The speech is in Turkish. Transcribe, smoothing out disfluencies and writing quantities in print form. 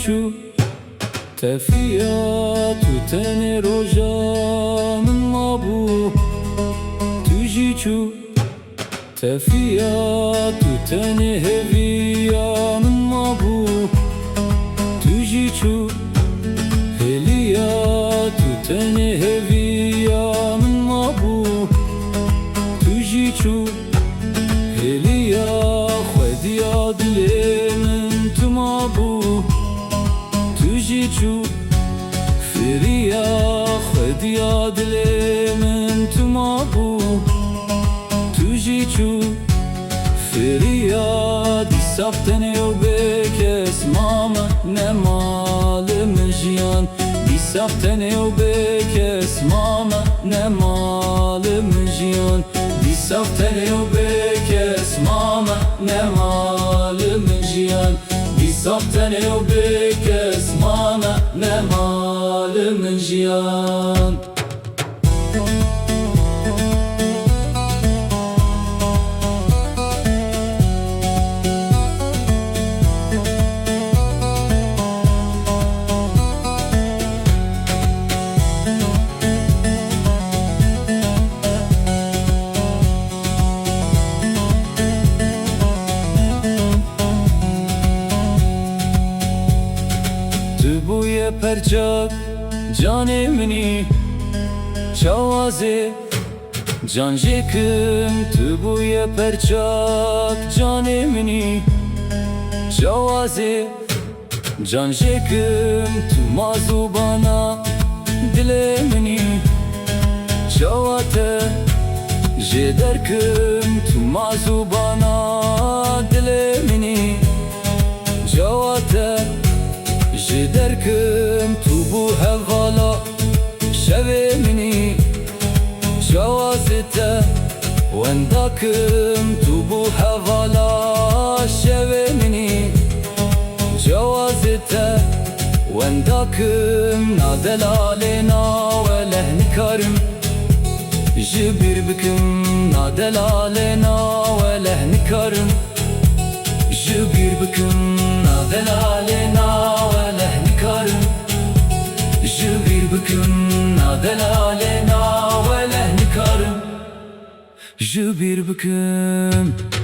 çu tefiyat tu tene rojanın mabu tuji çu tefiyat tu tene heviyanın mabu tuji çu heliyat tu tene heviyanın mabu tuji çu heliya khwediya dilemin tu mabu tuji çu firiya khwediya dilemin tu mabu tuji çu firiya disaftene o bekes mama ne malım jiyan disaftene o bekes mama ne malım jiyan disaftene o bekes mama ne malım jiyan disaftene o bekes mama ne malım jiyan. Buye perçak cane mini çavaze can jekim tu buye perçak cane mini çavaze can jekim tu mazubana dile mini çavate jederkim tu mazubana dile mini çavate derkim tu bu hevala şeve mini şavazete vendakim tu bu hevala şeve mini şavazete vendakim nadelalena ve lehnikarim jibir bikim nadelalena ve lehnikarim jibir bikim nadelalena jibir bikim nadelalena ve lehnikarim jibir bikim.